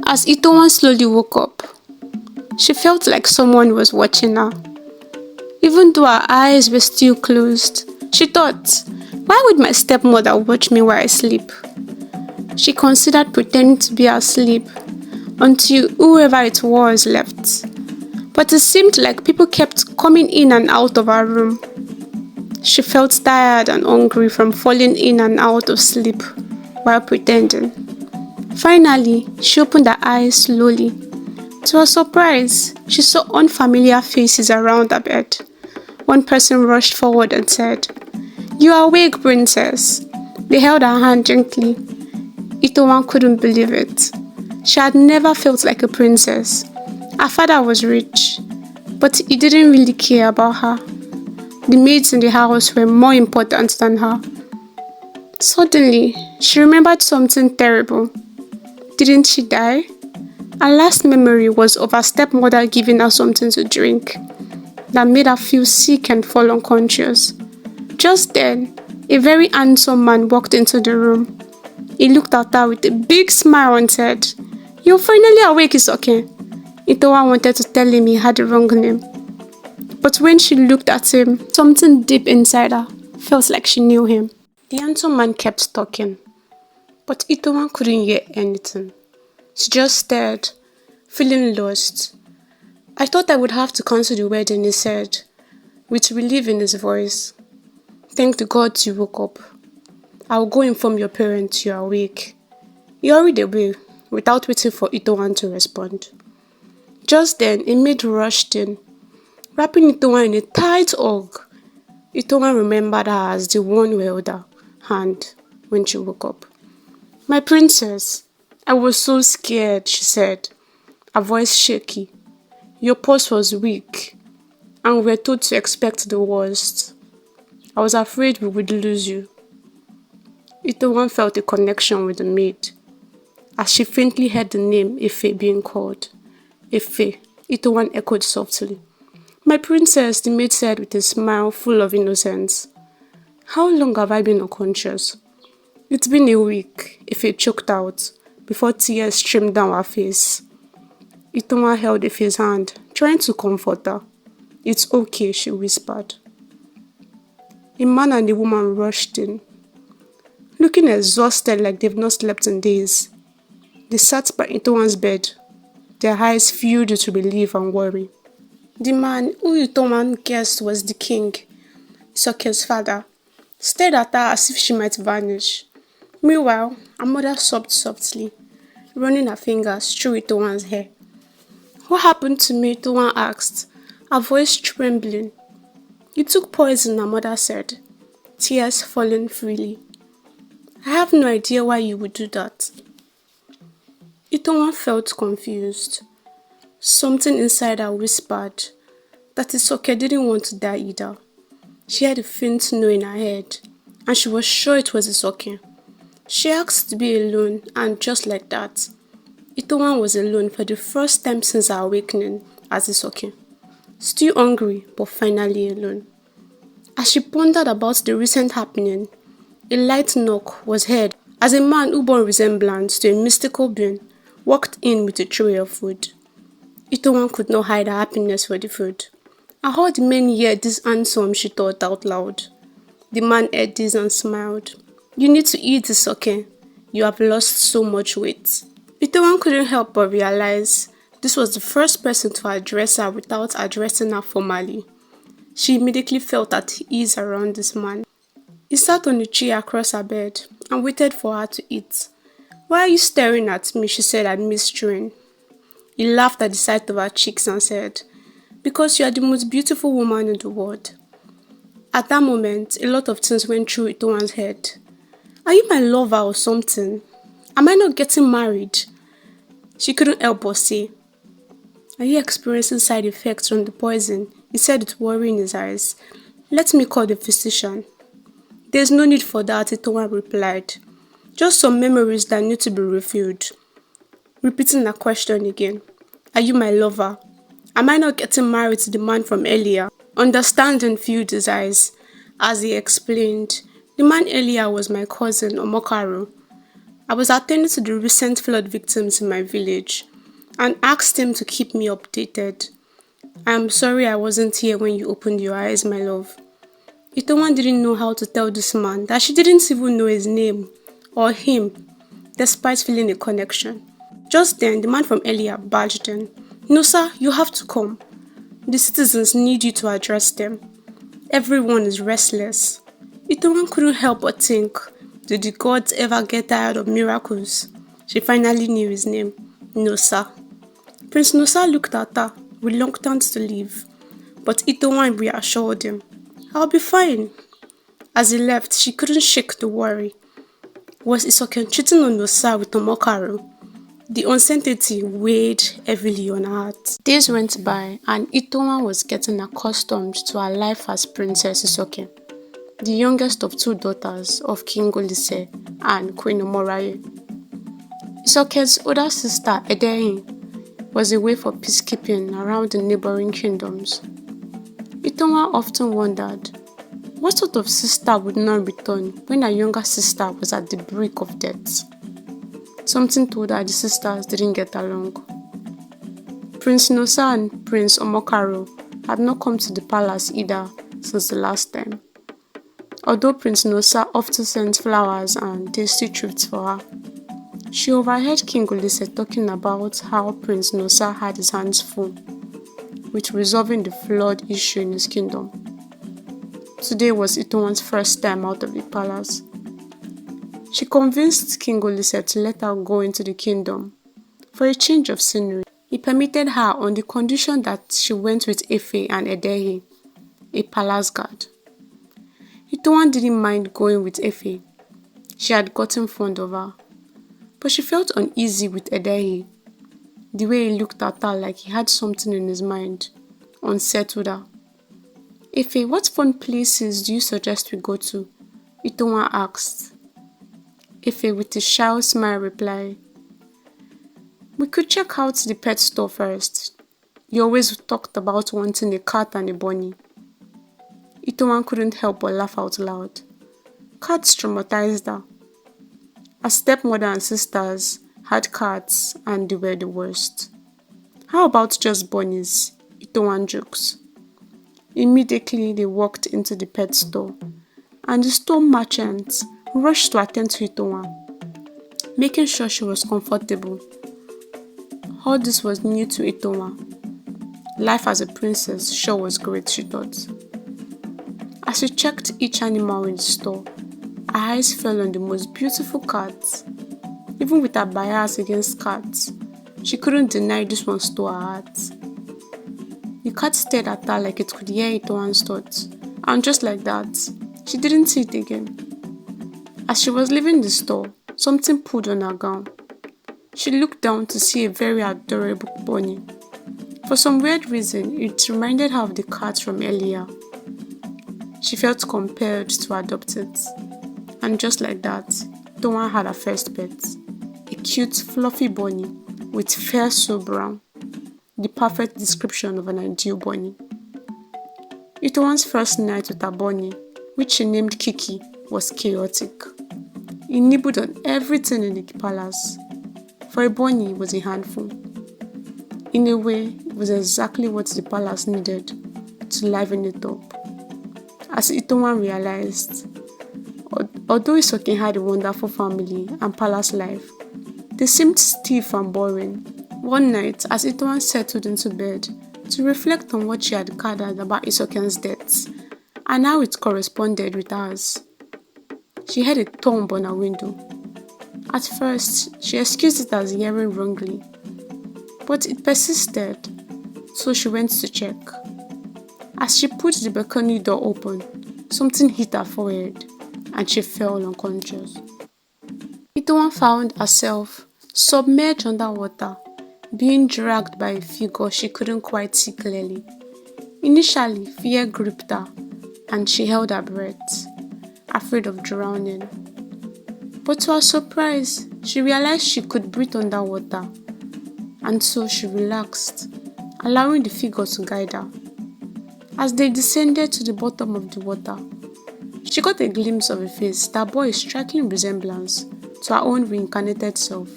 As Itowan slowly woke up, she felt like someone was watching her. Even though her eyes were still closed, she thought, why would my stepmother watch me while I sleep? She considered pretending to be asleep until whoever it was left. But it seemed like people kept coming in and out of her room. She felt tired and hungry from falling in and out of sleep while pretending. Finally, she opened her eyes slowly. To her surprise, she saw unfamiliar faces around her bed. One person rushed forward and said, "You are awake, princess." They held her hand gently. Itowan couldn't believe it. She had never felt like a princess. Her father was rich, but he didn't really care about her. The maids in the house were more important than her. Suddenly, she remembered something terrible. Didn't she die? Her last memory was of her stepmother giving her something to drink that made her feel sick and fall unconscious. Just then, a very handsome man walked into the room. He looked at her with a big smile and said, "You're finally awake, Isoke." Itowa wanted to tell him he had the wrong name. But when she looked at him, something deep inside her felt like she knew him. The handsome man kept talking, but Itowa couldn't hear anything. She just stared, feeling lost. "I thought I would have to cancel the wedding," he said, with relief in his voice. "Thank the gods you woke up. I will go inform your parents you are awake." He hurried away without waiting for Itowan to respond. Just then, a maid rushed in, wrapping Itowan in a tight hug. Itowan remembered her as the one who held her hand when she woke up. "My princess, I was so scared," she said, her voice shaky. "Your pulse was weak, and we were told to expect the worst. I was afraid we would lose you." Itowan felt a connection with the maid, as she faintly heard the name Efe being called. "Efe," Itowan echoed softly. "My princess," the maid said with a smile full of innocence. "How long have I been unconscious?" "It's been a week," Efe choked out, before tears streamed down her face. Itowan held Efe's hand, trying to comfort her. "It's okay," she whispered. A man and a woman rushed in, looking exhausted like they've not slept in days. They sat by Itowan's bed, their eyes filled with relief and worry. The man, who Itowan guessed was the king, Isoke's father, stared at her as if she might vanish. Meanwhile, her mother sobbed softly, running her fingers through Itowan's hair. "What happened to me?" Itowan asked, her voice trembling. "You took poison," her mother said, tears falling freely. "I have no idea why you would do that." Itowan felt confused. Something inside her whispered that Isoke didn't want to die either. She had a faint no in her head, and she was sure it was Isoke. She asked to be alone, and just like that, Itowan was alone for the first time since her awakening as Isoke. Still hungry, but finally alone. As she pondered about the recent happening, a light knock was heard as a man who bore resemblance to a mystical being walked in with a tray of food. Itowan could not hide her happiness for the food. "How did men hear this handsome?" she thought out loud. The man heard this and smiled. "You need to eat, Isoke. You have lost so much weight." Itowan couldn't help but realize this was the first person to address her without addressing her formally. She immediately felt at ease around this man. He sat on a chair across her bed and waited for her to eat. "Why are you staring at me?" she said amidst. He laughed at the sight of her cheeks and said, "Because you are the most beautiful woman in the world." At that moment, a lot of things went through Itowan's head. Are you my lover or something? Am I not getting married? She couldn't help but say. Are you experiencing side effects from the poison? He said with worry in his eyes. Let me call the physician. There's no need for that, Itowan replied. Just some memories that need to be refilled. Repeating the question again. Are you my lover? Am I not getting married to the man from earlier? Understanding filled his eyes as he explained. The man earlier was my cousin, Omokaru. I was attending to the recent flood victims in my village and asked him to keep me updated. I'm sorry I wasn't here when you opened your eyes, my love. Itowan didn't know how to tell this man that she didn't even know his name or him, despite feeling a connection. Just then, the man from earlier barged in. No, sir, you have to come. The citizens need you to address them. Everyone is restless. Itowan couldn't help but think, did the gods ever get tired of miracles? She finally knew his name. Nosa. Prince Nosa looked at her, reluctant to leave, but Itowan reassured him. I'll be fine. As he left, she couldn't shake the worry. Was Isoken cheating on Nosa with Omokaro? The uncertainty weighed heavily on her heart. Days went by, and Itowan was getting accustomed to her life as Princess Isoken, the youngest of two daughters of King Olise and Queen Omoraye. Isoken's older sister, Edehin, was away for peacekeeping around the neighboring kingdoms. Itowan often wondered, what sort of sister would not return when her younger sister was at the brink of death? Something told her the sisters didn't get along. Prince Nosa and Prince Omokaro had not come to the palace either since the last time. Although Prince Nosa often sent flowers and tasty treats for her, she overheard King Olise talking about how Prince Nosa had his hands full with resolving the flood issue in his kingdom. Today was Itowan's first time out of the palace. She convinced King Olise to let her go into the kingdom for a change of scenery. He permitted her on the condition that she went with Efe and Edehi, a palace guard. Itowan didn't mind going with Efe. She had gotten fond of her. But she felt uneasy with Edehi. The way he looked at her like he had something in his mind unsettled her. Efe, what fun places do you suggest we go to? Itowan asked. Efe, with a shy smile, replied, we could check out the pet store first. You always talked about wanting a cat and a bunny. Itowan couldn't help but laugh out loud. Cats traumatized her. Her stepmother and sisters had cats and they were the worst. How about just bunnies? Itowan jokes. Immediately they walked into the pet store and the store merchant rushed to attend to Itowan, making sure she was comfortable. All this was new to Itowan. Life as a princess sure was great, she thought. As she checked each animal in the store, her eyes fell on the most beautiful cats. Even with her bias against cats, she couldn't deny this one stole her heart. The cat stared at her like it could hear Itowan's thoughts, and just like that, she didn't see it again. As she was leaving the store, something pulled on her gown. She looked down to see a very adorable bunny. For some weird reason, it reminded her of the cat from earlier. She felt compelled to adopt it. And just like that, Itowan had her first pet. A cute, fluffy bunny with fur so brown. The perfect description of an ideal bunny. Itowan's first night with her bunny, which she named Kiki, was chaotic. He nibbled on everything in the palace. For a bunny, it was a handful. In a way, it was exactly what the palace needed to liven it up. As Itowan realized, although Isoken had a wonderful family and palace life, they seemed stiff and boring. One night, as Itowan settled into bed to reflect on what she had gathered about Isoken's death and how it corresponded with hers, she heard a thump on her window. At first, she excused it as hearing wrongly, but it persisted, so she went to check. As she put the balcony door open, something hit her forehead and she fell unconscious. Itowan found herself submerged underwater, being dragged by a figure she couldn't quite see clearly. Initially, fear gripped her and she held her breath, afraid of drowning. But to her surprise, she realized she could breathe underwater, and so she relaxed, allowing the figure to guide her. As they descended to the bottom of the water, she got a glimpse of a face that bore a striking resemblance to her own reincarnated self.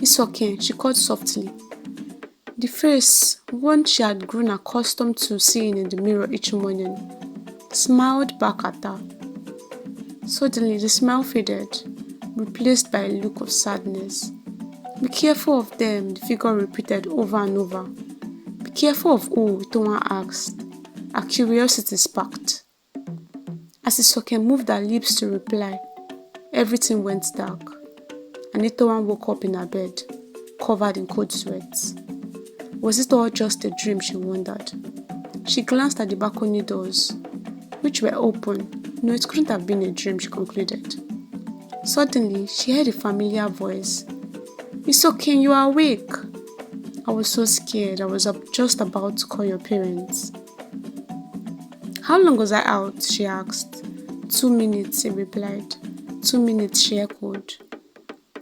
"It's okay," she called softly. The face, one she had grown accustomed to seeing in the mirror each morning, smiled back at her. Suddenly, the smile faded, replaced by a look of sadness. "Be careful of them," the figure repeated over and over. "Be careful of who?" Itowan asked. Her curiosity sparked. As Isoke moved her lips to reply, everything went dark, and Itowan woke up in her bed, covered in cold sweats. Was it all just a dream, she wondered? She glanced at the balcony doors, which were open. No, it couldn't have been a dream, she concluded. Suddenly, she heard a familiar voice. "It's okay, you are awake." "I was so scared, I was just about to call your parents." "How long was I out?" she asked. 2 minutes, he replied. 2 minutes, she echoed.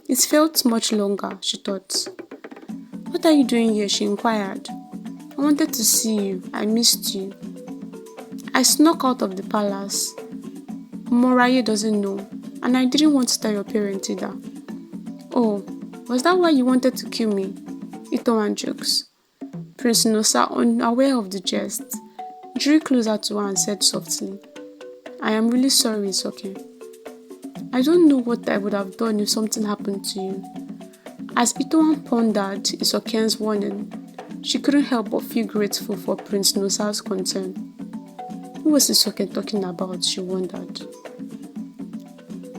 It felt much longer, she thought. "What are you doing here?" she inquired. "I wanted to see you. I missed you." "I snuck out of the palace. Moraye doesn't know, and I didn't want to tell your parents either." "Oh, was that why you wanted to kill me?" Itowan jokes. Prince Nosa, unaware of the jest, drew closer to her and said softly, "I am really sorry, Isoke. I don't know what I would have done if something happened to you." As Itowan pondered Isoken's warning, she couldn't help but feel grateful for Prince Nosa's concern. Who was Isoke talking about, she wondered.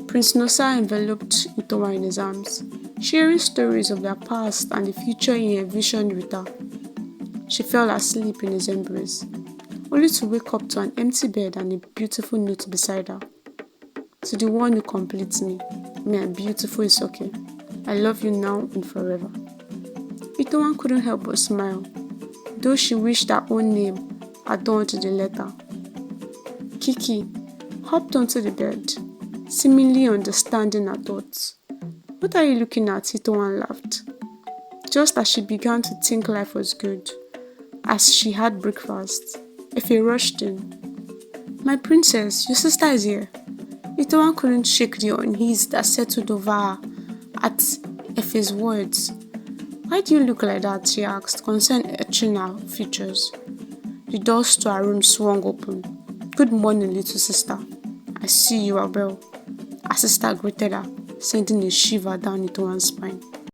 Prince Nosa enveloped Itowan in his arms, sharing stories of their past and the future he envisioned with her. She fell asleep in his embrace, only to wake up to an empty bed and a beautiful note beside her. "To the one who completes me, my beautiful Isoke, I love you now and forever." Itowan couldn't help but smile, though she wished her own name adorned the letter. Kiki hopped onto the bed, seemingly understanding her thoughts. "What are you looking at?" Itowan laughed, just as she began to think life was good. As she had breakfast, Efe rushed in. "My princess, your sister is here." Itowan couldn't shake the unease that settled over her at Efe's words. "Why do you look like that?" she asked, concern etching her features. The doors to her room swung open. "Good morning, little sister. I see you are well." Her sister greeted her, sending a shiver down Itowan's spine.